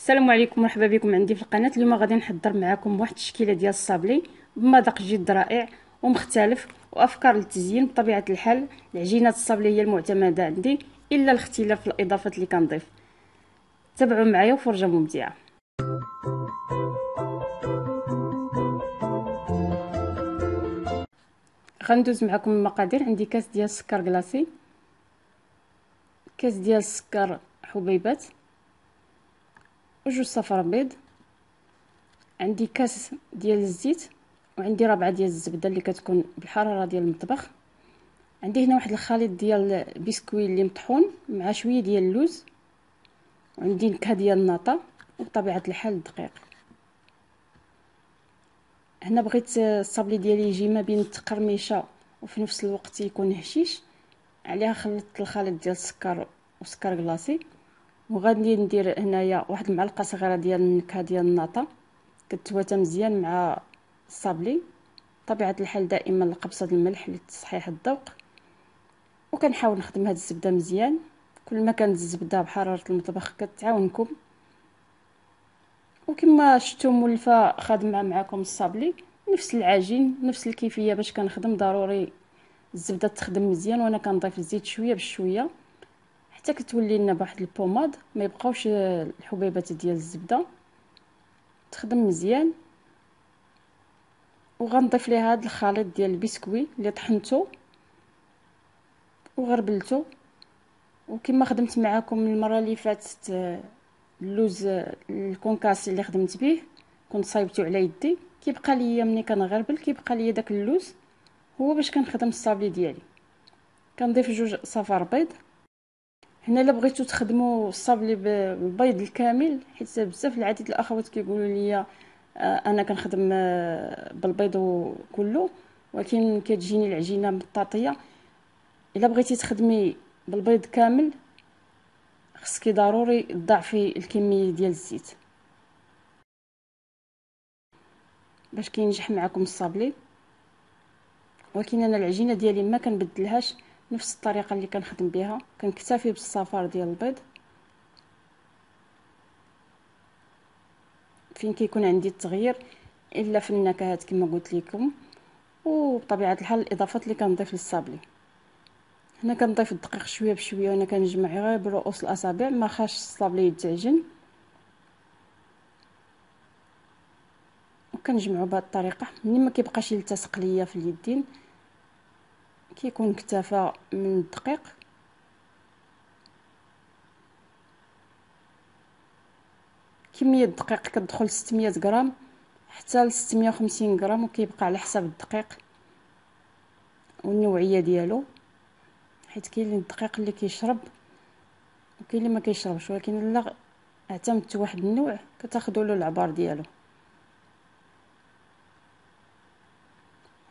السلام عليكم، مرحبا بكم عندي في القناه. اليوم غادي نحضر معكم واحد التشكيله ديال الصابلي بمذاق جد رائع ومختلف وافكار للتزيين. بطبيعه الحال العجينات الصابلي هي المعتمده عندي، الا الاختلاف في الاضافات اللي كنضيف. تابعوا معايا وفرجه ممتعه. غندوز معكم المقادير. عندي كاس ديال السكر كلاصي، كاس ديال السكر حبيبات، وجوج صفر بيض، عندي كاس ديال الزيت، وعندي ربعه ديال الزبده اللي كتكون بالحراره ديال المطبخ. عندي هنا واحد الخليط ديال البسكويت اللي مطحون مع شويه ديال اللوز، وعندي نكهه ديال الناطا، وبطبيعه الحال الدقيق. هنا بغيت الصابلي ديالي يجي ما بين التقرميشه وفي نفس الوقت يكون هشيش، عليها خلطت الخليط ديال السكر وسكر كلاصي. وغادي ندير هنايا واحد المعلقه صغيره ديال النكهه ديال الناطا كتواتى مزيان مع الصابلي. طبيعه الحال دائما القبصه الملح لتصحيح الذوق، وكنحاول نخدم هاد الزبده مزيان. كل ما كانت الزبده بحراره المطبخ كتعاونكم. وكما شفتوا مولفه خادمه معكم الصابلي نفس العجين نفس الكيفيه. باش كنخدم ضروري الزبده تخدم مزيان، وانا كنضيف الزيت شويه بشويه حتى كتولي لنا بواحد البوماد، ما يبقاوش الحبيبات ديال الزبده، تخدم مزيان. وغنضيف ليها هذا الخليط ديال البسكوي اللي طحنته وغربلته. وكما خدمت معكم المره اللي فاتت اللوز الكونكاس اللي خدمت به كنت صايبته على يدي، كيبقى ليا ملي كنغربل كيبقى ليا داك اللوز. هو باش كنخدم الصابلي ديالي كنضيف جوج صفار بيض. هنا الا بغيتو تخدموا الصابلي بالبيض الكامل، حيت بزاف العديد الاخوات كيقولوا لي انا كنخدم بالبيض كله، ولكن كتجيني العجينه مطاطيه. الا بغيتي تخدمي بالبيض كامل خصك ضروري تضاعفي الكميه ديال الزيت باش كينجح معكم الصابلي. ولكن انا العجينه ديالي ما كنبدلهاش، نفس الطريقه اللي كنخدم بها كنكتفي بالصفار ديال البيض فين كيكون عندي التغيير، الا في النكهات كما قلت لكم. وبطبيعه الحال الاضافات اللي كنضيف للصابلي، هنا كنضيف الدقيق شويه بشويه، وانا كنجمع غير برؤوس الاصابع ما خاش الصابلي يتعجن. وكنجمعوا بهذه الطريقه ملي ما كيبقاش يلتصق ليا في اليدين، كيكون اكتفى من الدقيق. كميه الدقيق كتدخل 600 غرام حتى ل 650 غرام، وكيبقى على حسب الدقيق والنوعيه ديالو، حيت كاين الدقيق اللي كيشرب وكاين اللي ما كيشربش. ولكن الا اعتمدت واحد النوع كتاخذوا له العبار ديالو.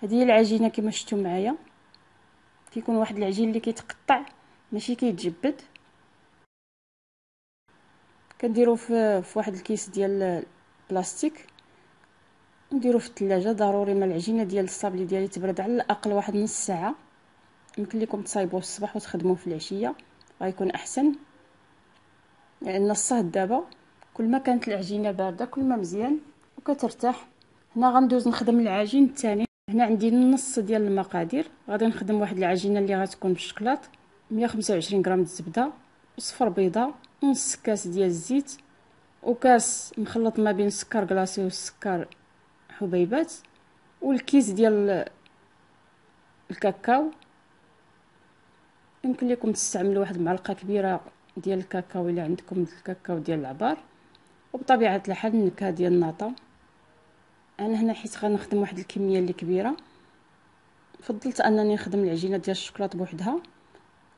هذه هي العجينه كما شفتوا معايا، كيكون واحد العجين اللي كيتقطع ماشي كيتجبد. كنديرو في واحد الكيس ديال البلاستيك ونديرو في الثلاجه. ضروري ما العجينه ديال الصابلي ديالي تبرد على الاقل واحد نص ساعه. يمكن لكم تصايبوه في الصباح وتخدموه في العشيه، غيكون احسن. لان الصهد دابا كل ما كانت العجينه بارده كل ما مزيان وكترتاح. هنا غندوز نخدم العجين الثاني. هنا عندي نص ديال المقادير. غادي نخدم واحد العجينه اللي غتكون بالشكلاط، 125 غرام الزبده، صفر بيضه، نص كاس ديال الزيت، وكاس مخلط ما بين السكر كلاصي والسكر حبيبات، والكيس ديال الكاكاو. يمكن لكم تستعملوا واحد المعلقه كبيره ديال الكاكاو الا عندكم الكاكاو ديال العبار، وبطبيعه الحال النكهه ديال الناطا. انا هنا حيت غنخدم واحد الكميه اللي كبيره فضلت انني نخدم العجينه ديال الشوكولاط بوحدها.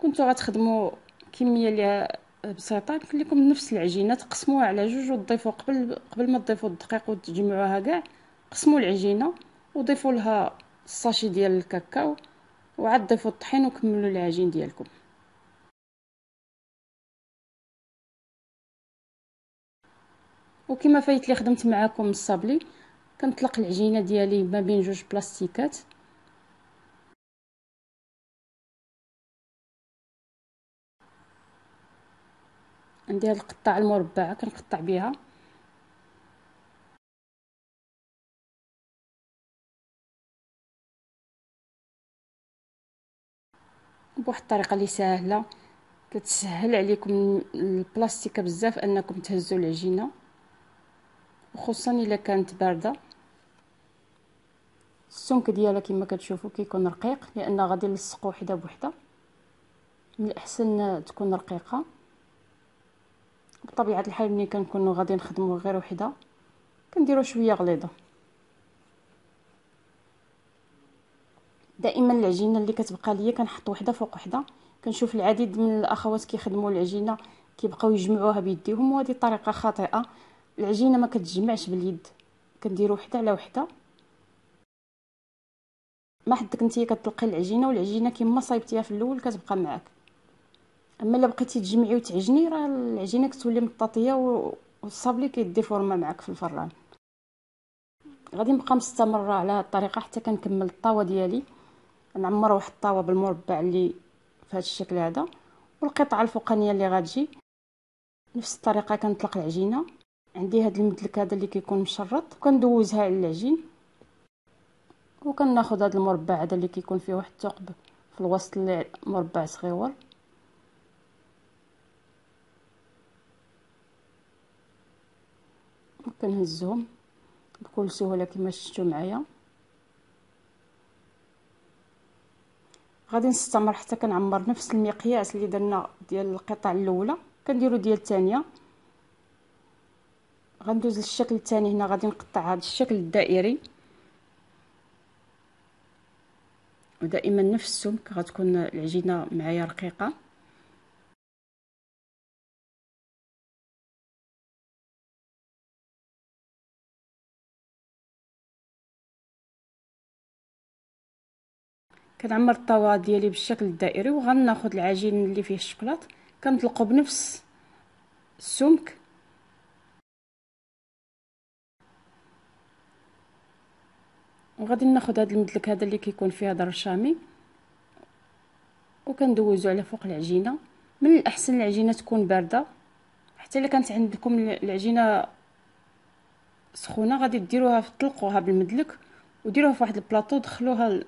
كنتو غتخدموا كميه اللي بسيطه يمكن لكم نفس العجينه تقسموها على جوج وتضيفوا قبل ما تضيفوا الدقيق وتجمعوها كاع. قسموا العجينه وضيفوا لها الساشي ديال الكاكاو، وعاد ضيفوا الطحين وكملوا العجين ديالكم. وكما فايت لي خدمت معكم الصابلي، كنطلق العجينه ديالي ما بين جوج بلاستيكات. عندي هاد القطاعه المربعه كنقطع بها بواحد الطريقه اللي سهله، كتسهل عليكم البلاستيكه بزاف انكم تهزوا العجينه، وخصوصا الا كانت بارده. السمك ديالها كما كتشوفوا كيكون رقيق لان غادي نلصقوا وحده بوحده، من الاحسن تكون رقيقه. بطبيعه الحال ملي كنكونوا غادي نخدموا غير وحده كنديروا شويه غليظه. دائما العجينه اللي كتبقى ليا كنحط وحده فوق وحده. كنشوف العديد من الاخوات كيخدموا العجينه كيبقاو يجمعوها بيديهم، وهذه طريقه خاطئه. العجينه ما كتجمعش باليد، كنديروا وحده على وحده. ما حدك نتيا كتلقي العجينه والعجينه كما صايبتيها في الاول كتبقى معاك. اما الا بقيتي تجمعي وتعجني راه العجينه كتولي مطاطيه والصابلي كيديفورما معاك في الفران. غادي نبقى مستمره على هذه الطريقه حتى كنكمل الطاوه ديالي. نعمر واحد الطاوه بالمربع اللي في هذا الشكل هذا، والقطعه الفوقانيه اللي غتجي نفس الطريقه كنطلق العجينه. عندي هذا المدلك هذا اللي كيكون مشرط وكندوزها على العجين، وكناخذ هذا المربع هذا اللي كيكون فيه واحد الثقب في الوسط اللي مربع صغيور، وكنهزهم بكل سهوله كما شفتوا معايا. غادي نستمر حتى كنعمر نفس المقياس اللي درنا ديال القطع الاولى كنديروا ديال الثانيه. غندوز للشكل الثاني. هنا غادي نقطع هذا الشكل الدائري، ودائما نفس السمك غتكون العجينه معايا رقيقه. كنعمر الطاوه ديالي بالشكل الدائري، وغناخذ العجين اللي فيه الشكلاط كنطلقه بنفس السمك، وغادي ناخذ هذا المدلك هذا اللي كيكون فيه هذا الرشامي وكندوزو على فوق العجينه. من الاحسن العجينه تكون بارده، حتى الا كانت عندكم العجينه سخونه غادي ديروها تطلقوها بالمدلك وديروها في واحد البلاطو، دخلوها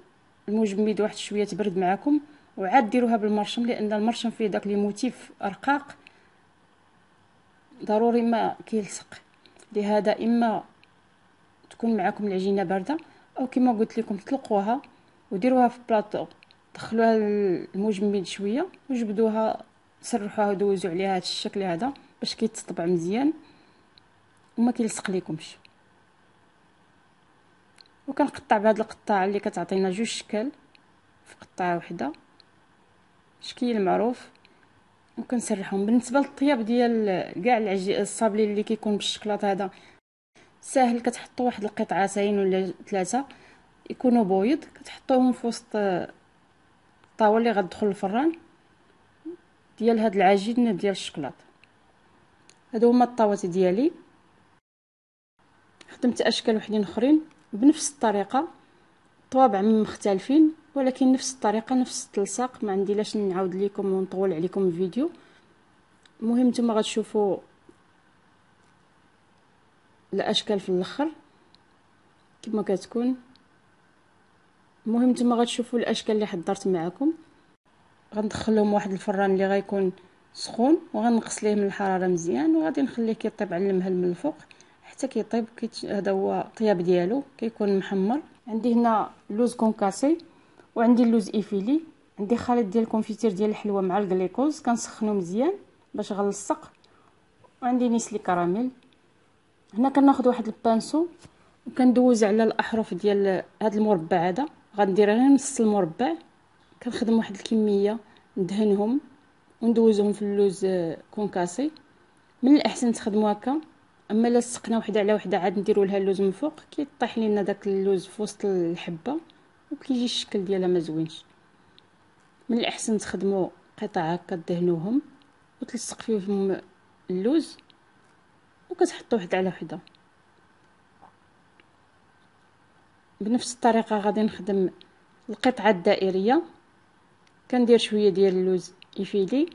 المجمد واحد شويه تبرد معكم، وعاد ديروها بالمرشم لان المرشم فيه داك لي موتيف رقاق ضروري ما كيلصق. لهذا اما تكون معكم العجينه بارده او كما قلت لكم تطلقوها وديروها في بلاطو، دخلوها المجمد شويه وجبدوها، سرحوها ودوزوا عليها هذا الشكل هذا باش كيتطبع مزيان وما كيلصق لكمش. وكنقطع بهذه القطاعه اللي كتعطينا جوج شكل في قطعه واحده، شكل معروف، وكنسرحهم. بالنسبه للطياب ديال كاع الصابلي اللي كيكون بالشكلاط هذا ساهل. كتحطوا واحد القطعتين ولا ثلاثه يكونوا بويض، كتحطوهم في وسط الطاوه اللي غتدخل الفران ديال هاد العجين ديال الشكلاط. هادو هما الطاوات ديالي. خدمت اشكال وحدين اخرين بنفس الطريقه، طوابع مختلفين ولكن نفس الطريقه نفس التلصاق. ما عندي لاش نعاود لكم ونطول عليكم الفيديو. المهم نتوما غتشوفوا الاشكال في الاخر كما كتكون. المهم نتوما غتشوفوا الاشكال اللي حضرت معكم. غندخلهم واحد الفران اللي غيكون سخون، وغنقص ليه من الحراره مزيان، وغادي نخليه كيطيب على المهل من الفوق حتى كيطيب. هذا هو الطياب ديالو كيكون محمر. عندي هنا اللوز كونكاسي، وعندي اللوز ايفيلي، عندي خليط ديال الكونفيتير ديال الحلوى مع الكليكوز كنسخنو مزيان باش غنلصق، وعندي نيسلي كراميل. هنا كناخذ واحد البانسو وكندوز على الاحرف ديال هذا المربع هذا. غندير غير نص المربع، كنخدم واحد الكميه ندهنهم وندوزهم في اللوز كونكاسي. من الاحسن تخدموا هكا، اما الا لصقنا وحده على وحده عاد نديروا لها اللوز من فوق كيطيح لينا داك اللوز في وسط الحبه وكيجي الشكل ديالها ما زوينش. من الاحسن تخدموا قطع هكا دهنوهم وتلصق فيهم اللوز وكتحطوا وحده على وحده. بنفس الطريقه غادي نخدم القطعه الدائريه. كندير شويه ديال اللوز ايفيلي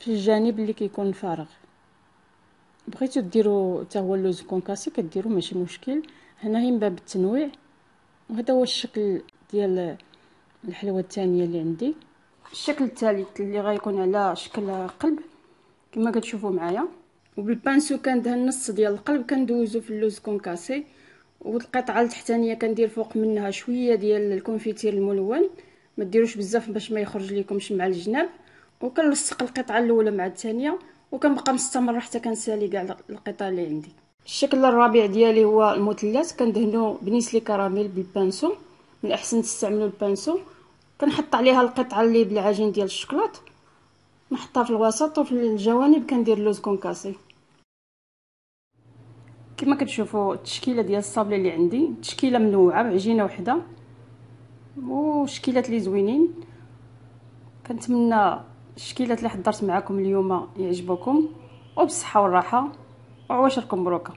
في الجانب اللي كيكون فارغ. بغيتو ديروا حتى هو اللوز كونكاسي كديروا ماشي مشكل، هنا هي من باب التنويع. وهذا هو الشكل ديال الحلوه الثانيه اللي عندي. الشكل الثالث اللي غيكون على شكل قلب كما كتشوفوا معايا، وبالبانسو كندهن النص ديال القلب كندوزو في اللوز كونكاسي، والقطعه التحتانيه كندير فوق منها شويه ديال الكونفيتير الملون، ما ديروش بزاف باش ما يخرج لكمش مع الجناب، وكنلصق القطعه الاولى مع الثانيه، وكنبقى مستمر حتى كنسالي كاع القطع اللي عندي. الشكل الرابع ديالي هو المثلث، كندهنو بنيسلي كراميل بالبانسو، من الاحسن تستعملوا البانسو. كنحط عليها القطعه اللي بالعجين ديال الشوكولاط، نحطها في الوسط، وفي الجوانب كندير لوز كونكاسي. كما كتشوفوا التشكيله ديال الصابلي اللي عندي تشكيله منوعه بعجينه وحده وشكيلات لي زوينين. كنتمنى الشكيلات اللي حضرت معكم اليوم يعجبوكم، وبالصحه والراحه، وعواشركم مبروكه.